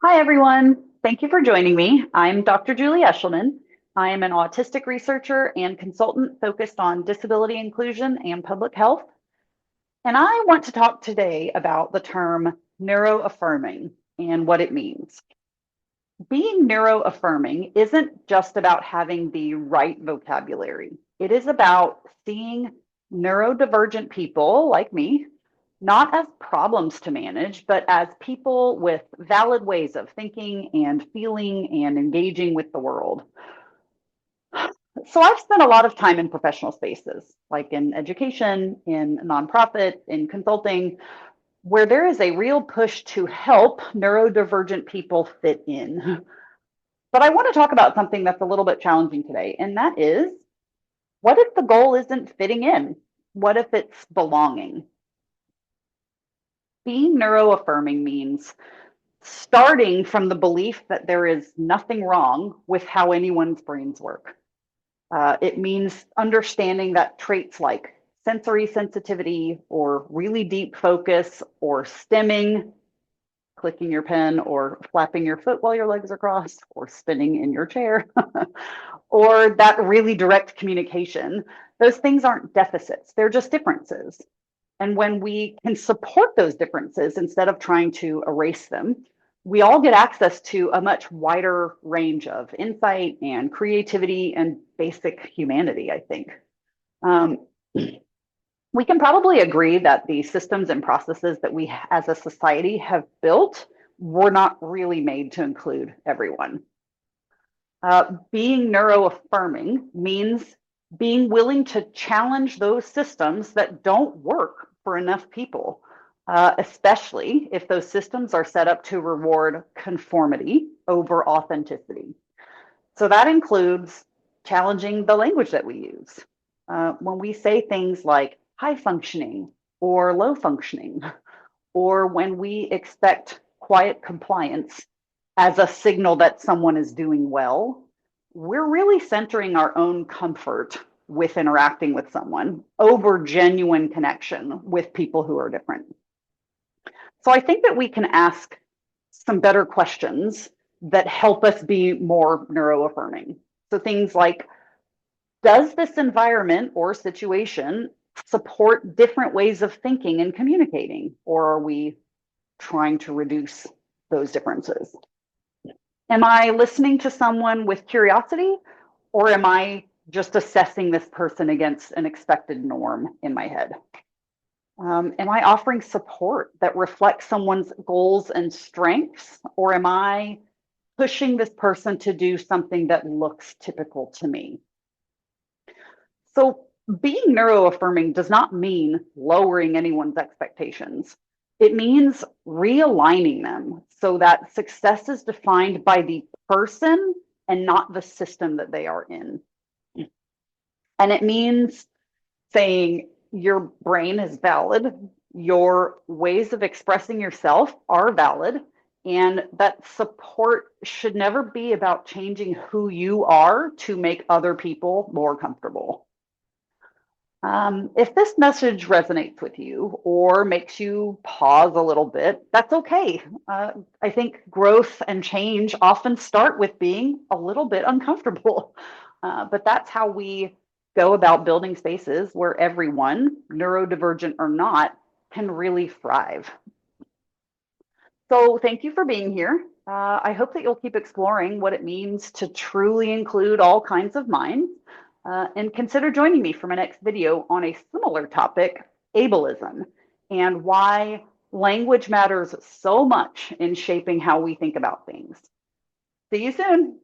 Hi, everyone. Thank you for joining me. I'm Dr. Julie Eshleman. I am an autistic researcher and consultant focused on disability inclusion and public health. And I want to talk today about the term neuro-affirming and what it means. Being neuro-affirming isn't just about having the right vocabulary. It is about seeing neurodivergent people like me not as problems to manage, but as people with valid ways of thinking and feeling and engaging with the world. So I've spent a lot of time in professional spaces, like in education, in nonprofit, in consulting, where there is a real push to help neurodivergent people fit in. But I want to talk about something that's a little bit challenging today, and that is, what if the goal isn't fitting in? What if it's belonging? Being neuro-affirming means starting from the belief that there is nothing wrong with how anyone's brains work. It means understanding that traits like sensory sensitivity or really deep focus or stimming, clicking your pen or flapping your foot while your legs are crossed or spinning in your chair, or that really direct communication, those things aren't deficits, they're just differences. And when we can support those differences instead of trying to erase them, we all get access to a much wider range of insight and creativity and basic humanity, I think. Um, we can probably agree that the systems and processes that we as a society have built were not really made to include everyone. Being neuro-affirming means being willing to challenge those systems that don't work for enough people, especially if those systems are set up to reward conformity over authenticity. So that includes challenging the language that we use. When we say things like high functioning or low functioning, or when we expect quiet compliance as a signal that someone is doing well, we're really centering our own comfort with interacting with someone over genuine connection with people who are different. So I think that we can ask some better questions that help us be more neuro-affirming. So things like, does this environment or situation support different ways of thinking and communicating? Or are we trying to reduce those differences? Am I listening to someone with curiosity, or am I just assessing this person against an expected norm in my head? Am I offering support that reflects someone's goals and strengths, or am I pushing this person to do something that looks typical to me? So being neuro-affirming does not mean lowering anyone's expectations. It means realigning them so that success is defined by the person and not the system that they are in. And it means saying your brain is valid, your ways of expressing yourself are valid, and that support should never be about changing who you are to make other people more comfortable. If this message resonates with you or makes you pause a little bit, that's okay. I think growth and change often start with being a little bit uncomfortable, but that's how we go about building spaces where everyone, neurodivergent or not, can really thrive. So thank you for being here. I hope that you'll keep exploring what it means to truly include all kinds of minds. And consider joining me for my next video on a similar topic, ableism, and why language matters so much in shaping how we think about things. See you soon.